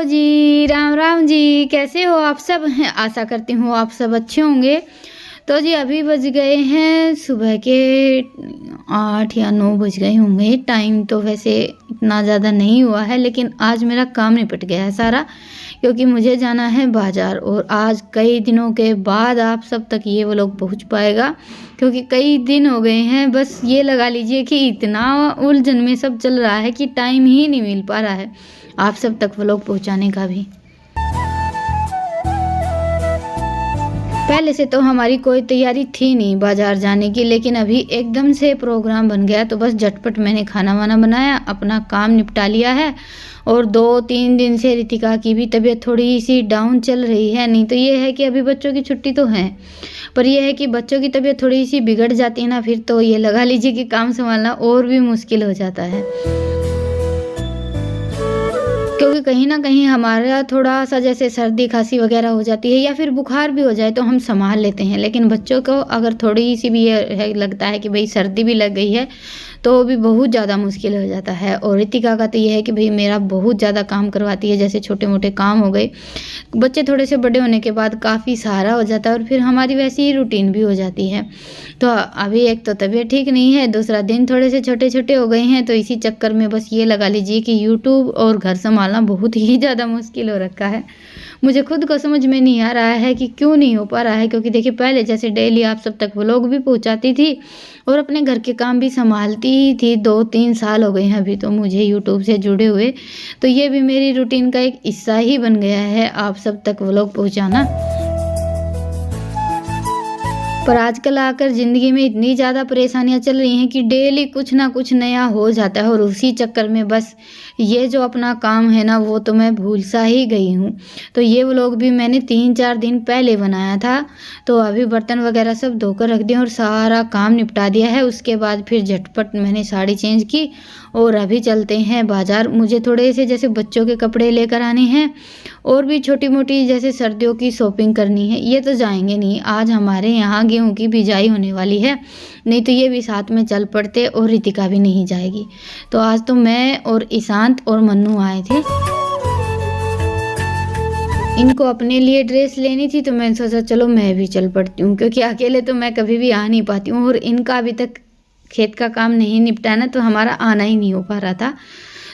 जी, राम राम जी। कैसे हो आप सब? हैं आशा करती हूँ आप सब अच्छे होंगे। तो जी अभी बज गए हैं सुबह के 8 या 9 बज गए होंगे। टाइम तो वैसे इतना ज़्यादा नहीं हुआ है, लेकिन आज मेरा काम निपट गया है सारा, क्योंकि मुझे जाना है बाज़ार। और आज कई दिनों के बाद आप सब तक ये व्लॉग पहुँच पाएगा, क्योंकि कई दिन हो गए हैं। बस ये लगा लीजिए कि इतना उलझन में सब चल रहा है कि टाइम ही नहीं मिल पा रहा है आप सब तक व्लॉग पहुँचाने का भी। पहले से तो हमारी कोई तैयारी थी नहीं बाज़ार जाने की, लेकिन अभी एकदम से प्रोग्राम बन गया तो बस झटपट मैंने खाना वाना बनाया, अपना काम निपटा लिया है। और 2-3 दिन से रितिका की भी तबीयत थोड़ी सी डाउन चल रही है। नहीं तो ये है कि अभी बच्चों की छुट्टी तो है, पर यह है कि बच्चों की तबीयत थोड़ी सी बिगड़ जाती है ना, फिर तो ये लगा लीजिए कि काम संभालना और भी मुश्किल हो जाता है। क्योंकि कहीं न कहीं हमारा थोड़ा-सा जैसे सर्दी खाँसी वग़ैरह हो जाती है या फिर बुखार भी हो जाए तो हम सँभाल लेते हैं, लेकिन बच्चों को अगर थोड़ी-सी भी ये है लगता है कि भई सर्दी भी लग गई है, तो भी बहुत ज़्यादा मुश्किल हो जाता है। और रितिका का तो ये है कि भई मेरा बहुत ज़्यादा काम करवाती है, जैसे छोटे-मोटे काम हो गए। बच्चे थोड़े से बड़े होने के बाद काफ़ी सहारा हो जाता है और फिर हमारी वैसी ही रूटीन भी हो जाती है। तो अभी एक तो तबीयत ठीक नहीं है, दूसरा दिन थोड़े से छोटे-छोटे हो गए हैं, तो इसी चक्कर में बस ये लगा लीजिए कि यूट्यूब और घर सँभालना बहुत ही ज़्यादा मुश्किल हो रखा है। मुझे खुद को समझ में नहीं आ रहा है कि क्यों नहीं हो पा रहा है, क्योंकि देखिए पहले जैसे डेली आप सब तक व्लॉग भी पहुँचाती थी और अपने घर के काम भी सँभालती ही थी। 2-3 साल हो गए हैं अभी तो मुझे यूट्यूब से जुड़े हुए, तो ये भी मेरी रूटीन का एक हिस्सा ही बन गया है आप सब तक व्लॉग पहुँचाना। पर आजकल आकर ज़िंदगी में इतनी ज़्यादा परेशानियाँ चल रही हैं कि डेली कुछ ना कुछ नया हो जाता है, और उसी चक्कर में बस ये जो अपना काम है ना वो तो मैं भूल सा ही गई हूँ। तो ये व्लॉग भी मैंने 3-4 दिन पहले बनाया था, तो अभी बर्तन वगैरह सब धोकर रख दिए और सारा काम निपटा दिया है। उसके बाद फिर झटपट मैंने साड़ी चेंज की और अभी चलते हैं बाज़ार। मुझे थोड़े से जैसे बच्चों के कपड़े लेकर आने हैं और भी छोटी-मोटी जैसे सर्दियों की शॉपिंग करनी है। ये तो जाएँगे नहीं, आज हमारे यहाँ गेहूँ की बिजाई होने वाली है, नहीं तो ये भी साथ में चल पड़ते और रितिका भी नहीं जाएगी। तो आज तो मैं और ईशांत और मन्नू आए थे। इनको अपने लिए ड्रेस लेनी थी तो मैंने सोचा चलो मैं भी चल पड़ती हूँ, क्योंकि अकेले तो मैं कभी भी आ नहीं पाती हूँ और इनका अभी तक खेत का काम नहीं निपटा ना, तो हमारा आना ही नहीं हो पा रहा था।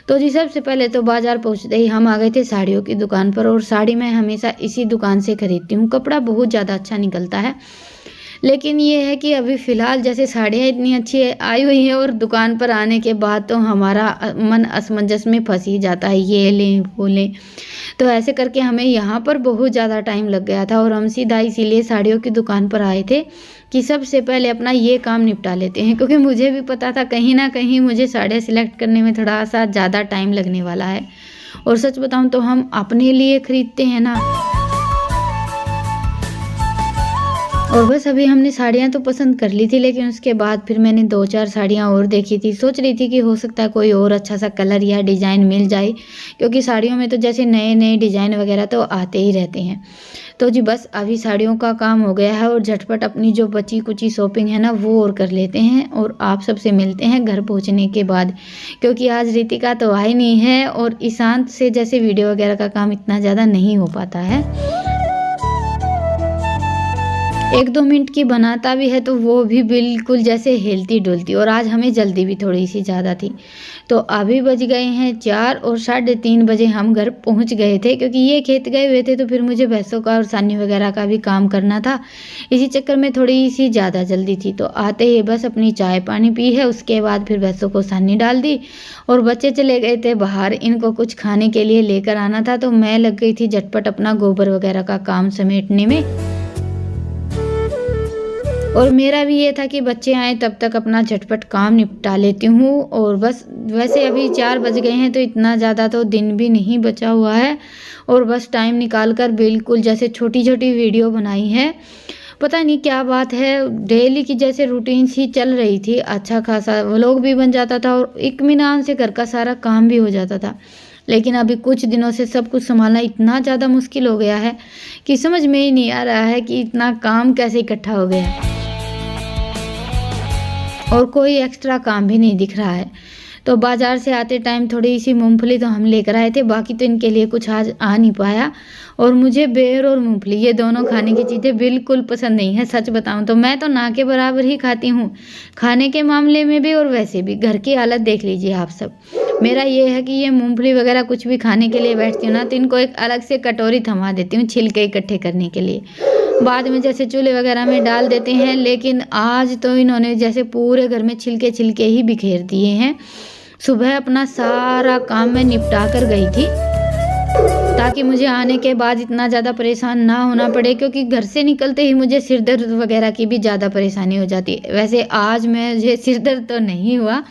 तो जी सबसे पहले तो बाज़ार पहुँचते ही हम आ गए थे साड़ियों की दुकान पर, और साड़ी मैं हमेशा इसी दुकान से खरीदती हूँ। कपड़ा बहुत ज़्यादा अच्छा निकलता है, लेकिन ये है कि अभी फ़िलहाल जैसे साड़ियाँ इतनी अच्छी आई हुई हैं और दुकान पर आने के बाद तो हमारा मन असमंजस में फँस ही जाता है, ये लें वो लें। तो ऐसे करके हमें यहाँ पर बहुत ज़्यादा टाइम लग गया था और हम सीधा इसीलिए साड़ियों की दुकान पर आए थे कि सबसे पहले अपना ये काम निपटा लेते हैं, क्योंकि मुझे भी पता था कहीं ना कहीं मुझे साड़ियाँ सिलेक्ट करने में थोड़ा सा ज़्यादा टाइम लगने वाला है। और सच बताऊँ तो हम अपने लिए खरीदते हैं ना, और बस अभी हमने साड़ियाँ तो पसंद कर ली थी, लेकिन उसके बाद फिर मैंने 2-4 साड़ियाँ और देखी थी। सोच रही थी कि हो सकता है कोई और अच्छा सा कलर या डिज़ाइन मिल जाए, क्योंकि साड़ियों में तो जैसे नए-नए डिज़ाइन वगैरह तो आते ही रहते हैं। तो जी बस अभी साड़ियों का काम हो गया है और झटपट अपनी जो बची-कुची शॉपिंग है ना वो और कर लेते हैं, और आप सबसे मिलते हैं घर पहुँचने के बाद, क्योंकि आज रितिका तो आई नहीं है और ईशांत से जैसे वीडियो वगैरह का काम इतना ज़्यादा नहीं हो पाता है। 1-2 मिनट की बनाता भी है तो वो भी बिल्कुल जैसे हिलती-डुलती, और आज हमें जल्दी भी थोड़ी सी ज़्यादा थी। तो अभी बज गए हैं 4 और 3:30 बजे हम घर पहुंच गए थे, क्योंकि ये खेत गए हुए थे तो फिर मुझे भैंसों का और सानी वगैरह का भी काम करना था। इसी चक्कर में थोड़ी सी ज़्यादा जल्दी थी। तो आते ही बस अपनी चाय पानी पी है, उसके बाद फिर भैंसों को सानी डाल दी और बच्चे चले गए थे बाहर, इनको कुछ खाने के लिए लेकर आना था। तो मैं लग गई थी झटपट अपना गोबर वगैरह का काम समेटने में, और मेरा भी ये था कि बच्चे आए तब तक अपना झटपट काम निपटा लेती हूँ। और बस वैसे अभी 4 बज गए हैं तो इतना ज़्यादा तो दिन भी नहीं बचा हुआ है, और बस टाइम निकाल कर बिल्कुल जैसे छोटी-छोटी वीडियो बनाई है। पता नहीं क्या बात है, डेली की जैसे रूटीन सी चल रही थी, अच्छा खासा व्लॉग भी बन जाता था और इत्मीनान से घर का सारा काम भी हो जाता था। लेकिन अभी कुछ दिनों से सब कुछ संभालना इतना ज़्यादा मुश्किल हो गया है कि समझ में ही नहीं आ रहा है कि इतना काम कैसे इकट्ठा हो गया है, और कोई एक्स्ट्रा काम भी नहीं दिख रहा है। तो बाज़ार से आते टाइम थोड़ी सी मूँगफली तो हम लेकर आए थे, बाकी तो इनके लिए कुछ आज आ नहीं पाया। और मुझे बेर और मूँगफली ये दोनों खाने की चीज़ें बिल्कुल पसंद नहीं है, सच बताऊँ तो। मैं तो ना के बराबर ही खाती हूँ, खाने के मामले में भी और वैसे भी। घर की हालत देख लीजिए आप सब। मेरा ये है कि ये मूँगफली वगैरह कुछ भी खाने के लिए बैठती हूँ ना, तो इनको एक अलग से कटोरी थमा देती हूँ छिलके इकट्ठे करने के लिए। बाद में जैसे चूल्हे वगैरह में डाल देते हैं, लेकिन आज तो इन्होंने जैसे पूरे घर में छिलके छिलके ही बिखेर दिए हैं। सुबह अपना सारा काम मैं निपटा कर गई थी, ताकि मुझे आने के बाद इतना ज़्यादा परेशान ना होना पड़े, क्योंकि घर से निकलते ही मुझे सिर दर्द वगैरह की भी ज़्यादा परेशानी हो जाती है। वैसे आज मुझे सिर दर्द तो नहीं हुआ,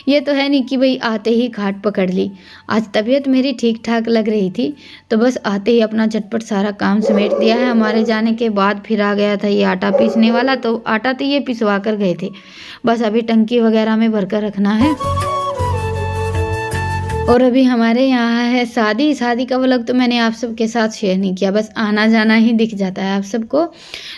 ये तो है नहीं कि भाई आते ही खाट पकड़ ली। आज तबीयत मेरी ठीक ठाक लग रही थी, तो बस आते ही अपना झटपट सारा काम समेट दिया है। हमारे जाने के बाद फिर आ गया था ये आटा पीसने वाला, तो आटा तो ये पिसवा कर गए थे, बस अभी टंकी वगैरह में भर कर रखना है। और अभी हमारे यहाँ है शादी का व्लॉग तो मैंने आप सबके साथ शेयर नहीं किया, बस आना जाना ही दिख जाता है आप सबको।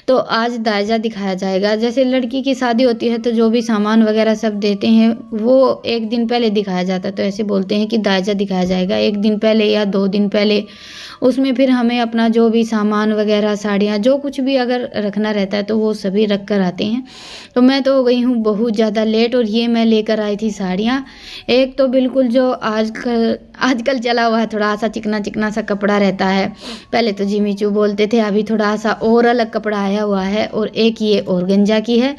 तो आज दायजा दिखाया जाएगा। जैसे लड़की की शादी होती है तो जो भी सामान वगैरह सब देते हैं वो एक दिन पहले दिखाया जाता है, तो ऐसे बोलते हैं कि दायजा दिखाया जाएगा एक दिन पहले या 2 दिन पहले। उसमें फिर हमें अपना जो भी सामान वगैरह, साड़ियाँ, जो कुछ भी अगर रखना रहता है तो वो सभी रख कर आते हैं। तो मैं तो हो गई हूँ बहुत ज़्यादा लेट, और ये मैं लेकर आई थी साड़ियाँ। एक तो बिल्कुल जो आजकल चला हुआ है, थोड़ा सा चिकना चिकना सा कपड़ा रहता है। पहले तो जिमी चू बोलते थे, अभी थोड़ा सा और अलग कपड़ा आया हुआ है, और एक ये ऑर्गेन्जा की है।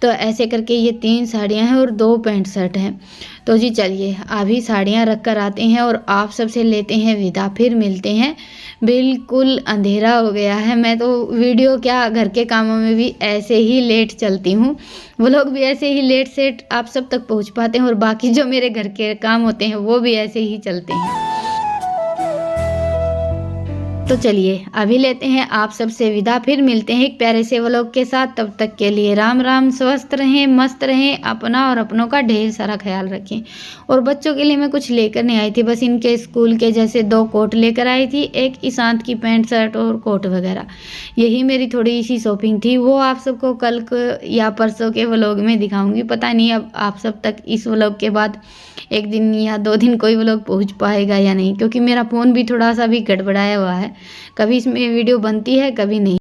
तो ऐसे करके ये 3 साड़ियाँ हैं और 2 पैंट शर्ट हैं। तो जी चलिए अभी साड़ियाँ रख कर आते हैं और आप सबसे लेते हैं विदा, फिर मिलते हैं। बिल्कुल अंधेरा हो गया है। मैं तो वीडियो क्या, घर के कामों में भी ऐसे ही लेट चलती हूँ, वो लोग भी ऐसे ही लेट सेट आप सब तक पहुँच पाते हैं, और बाकी जो मेरे घर के काम होते हैं वो भी ऐसे ही चलते हैं। तो चलिए अभी लेते हैं आप सबसे विदा, फिर मिलते हैं एक प्यारे से व्लॉग के साथ। तब तक के लिए राम राम, स्वस्थ रहें, मस्त रहें, अपना और अपनों का ढेर सारा ख्याल रखें। और बच्चों के लिए मैं कुछ लेकर नहीं आई थी, बस इनके स्कूल के जैसे 2 कोट लेकर आई थी, एक ईशांत की पैंट शर्ट और कोट वगैरह। यही मेरी थोड़ी सी शॉपिंग थी, वो आप सबको कल या परसों के व्लॉग में दिखाऊंगी। पता नहीं अब आप सब तक इस व्लॉग के बाद 1 दिन या 2 दिन कोई व्लॉग पहुँच पाएगा या नहीं, क्योंकि मेरा फ़ोन भी थोड़ा सा भी गड़बड़ाया हुआ है। कभी इसमें वीडियो बनती है, कभी नहीं।